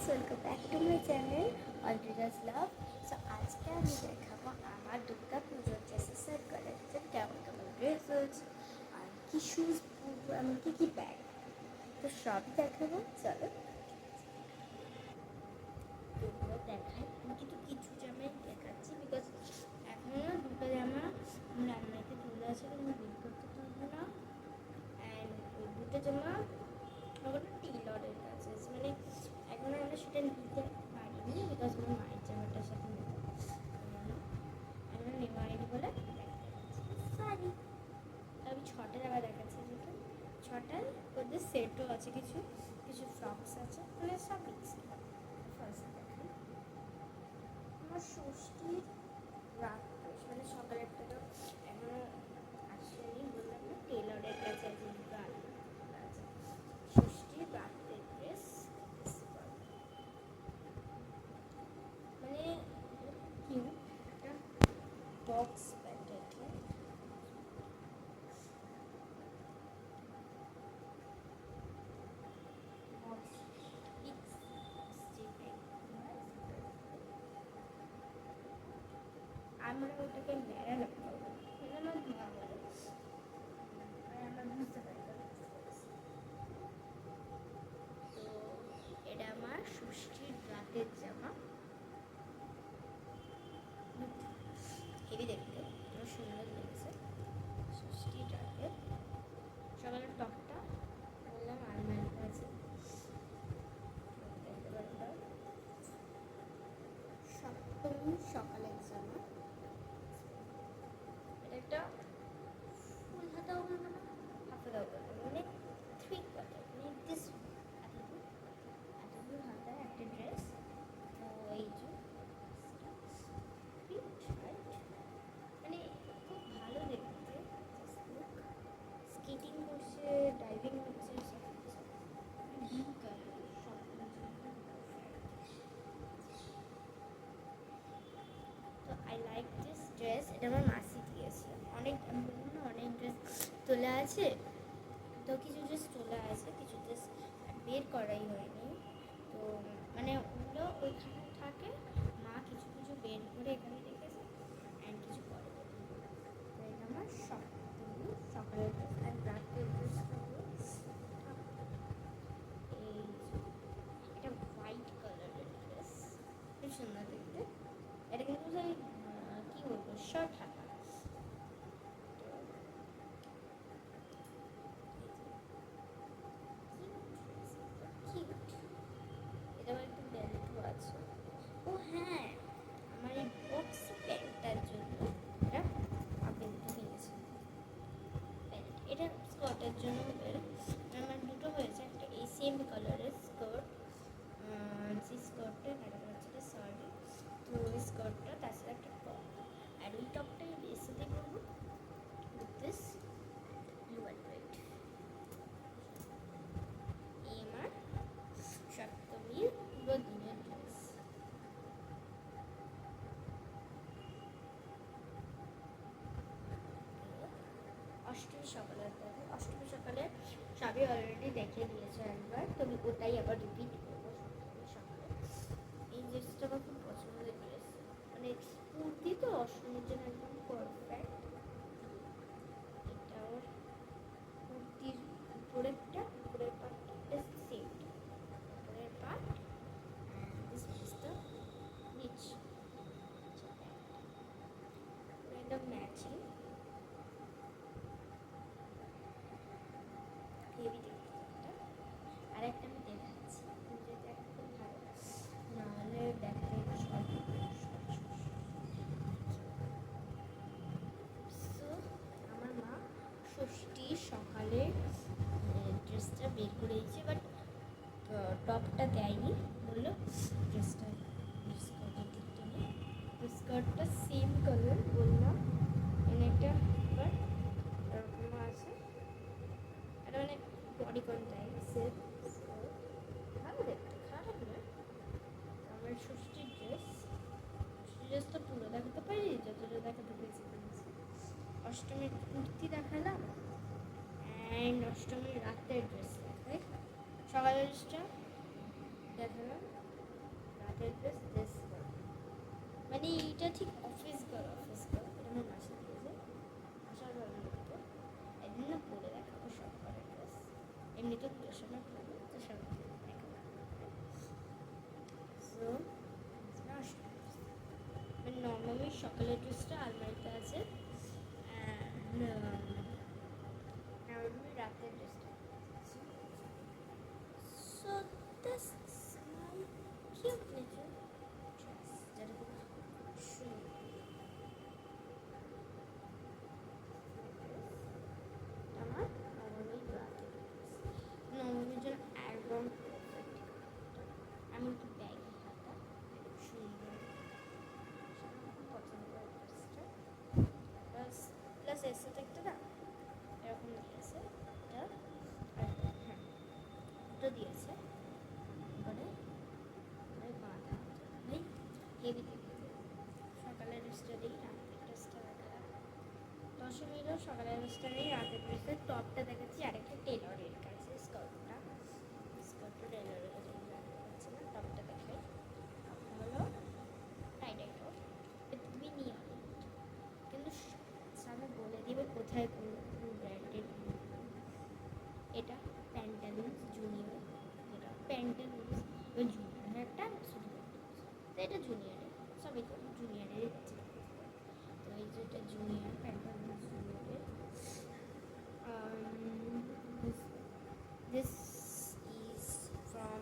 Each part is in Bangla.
Welcome back to my channel Andrija's love. So আজকে আমি দেখাবো আমার দুর্গা পুজোর ড্রেসেসের কালেকশন, কেমন কেমন ড্রেস হয়েছে আর কী শুজ পরবো, এমনকি কী ব্যাগ, তো সবই দেখাবো। চলো এগুলো দেখাই। আমি কিন্তু কিছু জামাই দেখাচ্ছি বিকজ এখনও না দুটো জামা আমার আলমারিতে তুলে আছে, আমি বের করতে পারবো না। অ্যান্ড ওই দুটো জামা আমার টেলরের কাছে আছে, মানে এখন আমরা সেটা নিতে পারিনি বিকজ আমার মায়ের জামাটার সাথে নিতে আমরা নেওয়া হয়নি বলে সরি। আমি ছটা জামা দেখাচ্ছি, যেটা ছটার মধ্যে সেটও আছে, কিছু কিছু ফ্রকস আছে, মানে সব মিক্স। ফার্স্ট দেখাই আমার ষষ্ঠীর রাত, মানে সকালেরটা তো এখনো আসেনি, বললাম না টেলরের কাছে আছে, দুটো আলাদা আছে। ষষ্ঠীর রাতের ড্রেস, মানে কিউট একটা বক্স প্যান্টের আমরা ওটাকে মেরা লাগবো, মানে আমার মা বলে আমার বুঝতে পারি না। তো এটা আমার ষষ্ঠীর রাতের জামা, হেভি দেখতে, আমার সুন্দর লেগেছে। ষষ্ঠীর রাতের সকালের টপটা বললাম আলমারিতে আছে, দেখতে পারো। সপ্তমী সকালের জামা, এটা একটা ফুল হাতাও বলবো না, হাফ হাতাও বলবো, মানে থ্রি কোয়ার্টার, মানে দিস এতদূর এতদূর হাতা একটা ড্রেস। তো এই যে মানে খুব ভালো দেখতে, স্কেটিং করছে, ডাইভিং করছে, সব কিছু ব্লু কালার, সব তো আই লাইক দিস ড্রেস। এটা আমার মাসি দিয়েছে। অনেক, আমি বললাম না অনেক ড্রেস তোলা আছে, তো কিছু ড্রেস তোলা আছে, কিছু ড্রেস বের করাই হয়নি। তো মানে ওগুলো ওইখানে থাকে, মা কিছু কিছু বের করে এখানে রেখেছে অ্যান্ড কিছু করে। তো এটা আমার সপ্তমী সকালের ড্রেস। অ্যান্ড রাতের ড্রেসটা হলো এই, এটা হোয়াইট কালারের ড্রেস, খুব সুন্দর দেখতে। এটা কিন্তু কী বলবো, শার্ট হাতা। এটাও একটু বেল্টও আছে। ও হ্যাঁ, আমার এই বক্স প্যান্টটার জন্য এটা বেল্টও কিনেছি। এটা স্কার্টের জন্য বেল্ট, আমার দুটো হয়েছে, একটা এই সেম কালারের স্কার্ট, যে স্কার্টটা এটা হচ্ছে শাড়ি, তো ওই স্কার্টটা তার সাথে একটা টপ, আর ওই টপটাই এর সাথে পরবো with this blue and white. এই আমার সপ্তমীর পুরো দিনের ড্রেস। অষ্টমী সকালের কথা, অষ্টমী সকালে সবই অলরেডি দেখে দিয়েছে একবার, তবে ওটাই আবার রিপিট করবো। সপ্তমী সকালে এই ড্রেসটা আমার খুব পছন্দের ড্রেস, মানে কুর্তি তো অষ্টমীর জন্য একদম পারফেক্ট। এটা ওর কুর্তির উপরেরটা, উপরের পার্টটা জাস্ট সেম, উপরের পার্ট দিস ইজ দ্য নিচ, একদম ম্যাচিং, হেভি দেখতে। আর একটা আমি দেখাচ্ছি, যেটা খুব ভালো, নাহলে দেখাতে সো আমার মা ষষ্ঠী সকালে ড্রেসটা বের করে দিয়েছে, বাট টপটা দেয়নি, বললো ড্রেসটা স্কার্টের দিকটা নেই, স্কার্টটা সেম কালার বললাম, এনে একটা বাট এরকম আছে, এটা মানে বডিকন টাইপ সেট, ভালো দেখতে, খারাপ নয়। আমার ষষ্ঠীর ড্রেস, ষষ্ঠীর ড্রেস তো পুরো দেখাতে পারি, যতটা দেখাতে পেরেছি। অষ্টমীর কুর্তি দেখালাম, অ্যান্ড অষ্টমীর রাতের ড্রেস দেখাই, সকালের ড্রেসটা দেখালাম, রাতের ড্রেস দিস মানে এইটা ঠিক অফিস এটা আমার মাসে দিয়েছে আসার ভালো লাগতো একদিন না পরে দেখাবো সব করার ড্রেস এমনি তো তোর সময় পড়বো তো সব দেখাবো সো মানে নর্মালি সকালের ড্রেসটা আলমারিতে আছে নর্মালি রাতের ড্রেসটা so this is my cute little dress যেটা খুব সুন্দর আমার নর্মালি রাতের নর্মালির জন্য একদম পারফেক্ট আমি একটু ব্যাগি হাতা সুন্দর পছন্দ করে ড্রেসটা প্লাস প্লাস এর সাথে একটা না এরকম দিয়েছে এটা আর হ্যাঁ দুটো দিয়েছে করে বাঁধা ভাই হেভি দেখেছে সকালের ড্রেসটা দিই রাতের ড্রেসটা দেখা দশমীরও সকালের ড্রেসটা নেই রাতের ড্রেসের টপটা দেখাচ্ছি আরেকটা টেলরের কাছে স্কার্টটা টেলরের কাছে জানতে পারছি না টপটা দেখাই হলো টাইডাই টপ খুবই নিয়ম কিন্তু আমি বলে দিব কোথায় কোন ব্র্যান্ডের এটা প্যান্টালুন্স জুনিয়র যেটা প্যান্টালুন্স জুনিয়র একটা শুধু তো এটা জুনিয়রের সবই তো জুনিয়রের তো এই যেটা জুনিয়র প্যান্টালুন্স জুনিয়রের this is from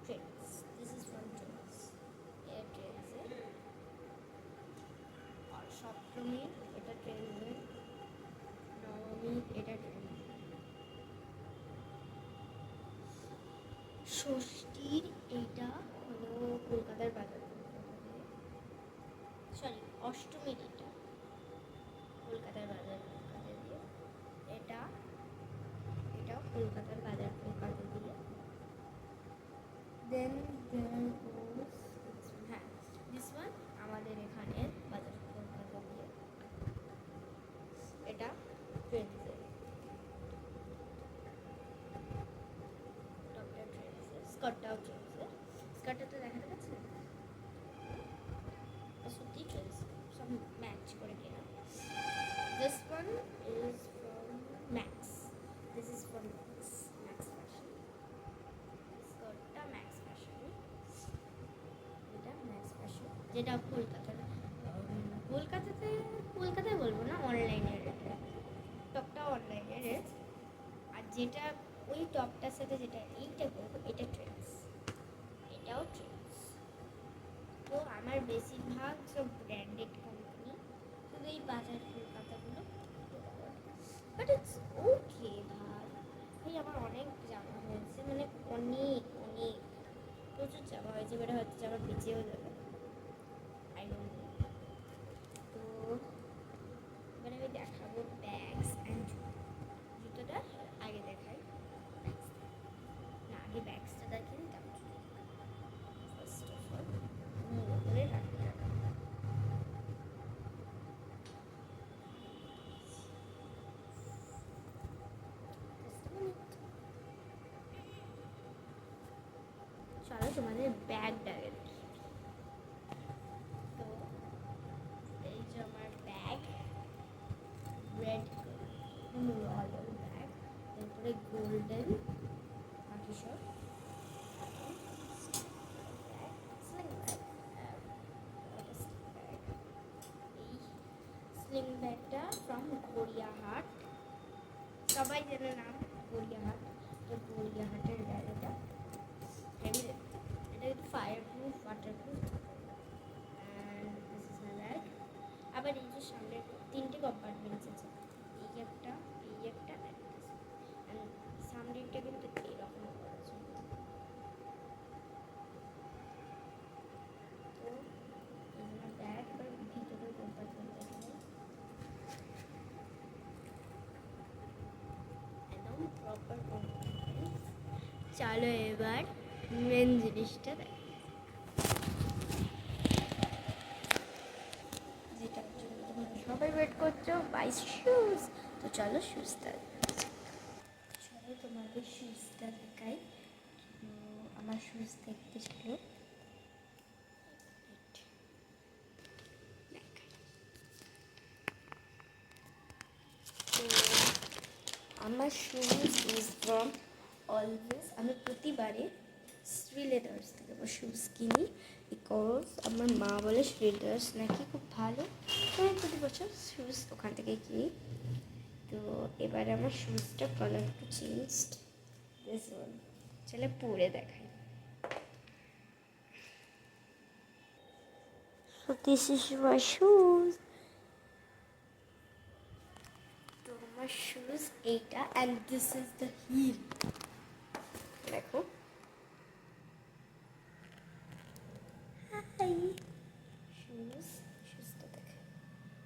Trends. This is from Trends. Air Trends और সপ্তমী এটা ট্রেন্ডের নবমী এটা ট্রেন্ড ষষ্ঠীর এইটা হলো কলকাতার বাজার সরি অষ্টমীর এটা কলকাতার বাজার কলকাতা দিয়ে এটাও কলকাতার বাজার কলকাতা দিয়ে দেন হ্যাঁ দিস ওয়ান আমাদের এখানের বাজার কলকাতা দিয়ে এটা ট্রেন্ডসের টপটা ট্রেন্ডসের স্কার্টটাও ট্রেন্ডসের স্কার্টটা তো দেখাতে পাচ্ছি সত্যি ট্রেন্ডস সব ম্যাচ করে কেনা this one is from Max this is from Max fashion স্কার্টটা ম্যাক্স ফ্যাশন এটা ম্যাক্স ফ্যাশন যেটা কলকাতায় বলবো না অনলাইনের টপটা অনলাইনের আর যেটা ওই টপটার সাথে যেটা এইটা করবো এটা ট্রেন্ডস এটাও ট্রেন্ডস তো আমার বেশিরভাগ সব ব্র্যান্ডেড কোম্পানি শুধু এই বাজার কলকাতাগুলো বাট ইটস ওকে ভাই আমার অনেক জামা হয়েছে মানে অনেক প্রচুর জামা হয়েছে এবারে হয়তো জামা বেঁচেও যাবে আই ডোন্ট নো তো এবারে আমি দেখাবো ব্যাগস অ্যান্ড জুতোটা আগে দেখাই না আগে ব্যাগসটা দেখিনি তারপর ফার্স্ট অফ অল করে রাখি চলো তোমাদের ব্যাগটা দেখি তো এই যে আমার ব্যাগ রেড রয়্যাল ব্যাগ তারপরে গোল্ডেন বাকি সব স্লিং ব্যাগটা ফ্রম গড়িয়াহাট সবাই জেনে নাম গড়িয়াহাট তো গড়িয়াহাটের ব্যাগ এটা হেভি এটা একটু fire proof water proof and this is my bag আবার এই যে সামনে 3টে কম্পার্টমেন্টস আছে এই একটা অ্যান্ড সামনেরটা কিন্তু এইরকম করা আছে তো আমার ব্যাগ এবার ভিতরের কম্পার্টমেন্ট দেখাবো একদম প্রপার কম্পার্টমেন্ট চলো এবার মেন জিনিসটা দেখ যেটার জন্য তোমরা সবাই ওয়েট করছো বাই শুজ তো চলো শুজটা তোমাদের শুজটা দেখাই আমার আমার শুজ দেখতে ছিল। তো আমার শুজ ইজ ফ্রম অলওয়েজ, আমি প্রতিবারে শ্রী লেদার্স থেকে আমার শুজ কিনি, বিকজ আমার মা বলে শ্রী লেদার্স নাকি খুব ভালো, তো আমি প্রতি বছর শুজ ওখান থেকে কিনি। তো এবার আমার শুজটা কালার একটু চেঞ্জড, দিস ওয়ান, চলে পরে দেখাই। So this is my shoes. তো আমার শুজ এইটা, and this is the heel. দেখো, হাই শুজটা দেখে,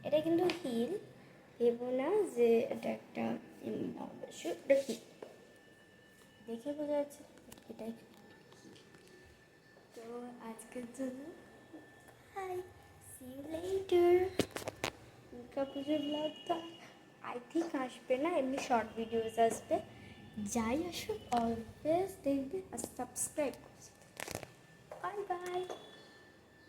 এটা কিন্তু হিল, ভেবো না যে এটা একটা শু, এটা হিল দেখে বোঝা যাচ্ছে এটাই। তো আজকের জন্য hi, see you later. Durga পুজোর ব্লগটা আই থিঙ্ক আসবে না, এমনি শর্ট ভিডিওস আসবে, যাই আসুক অলওয়েজ দেখবে আর সাবস্ক্রাইব করবে। Bye bye.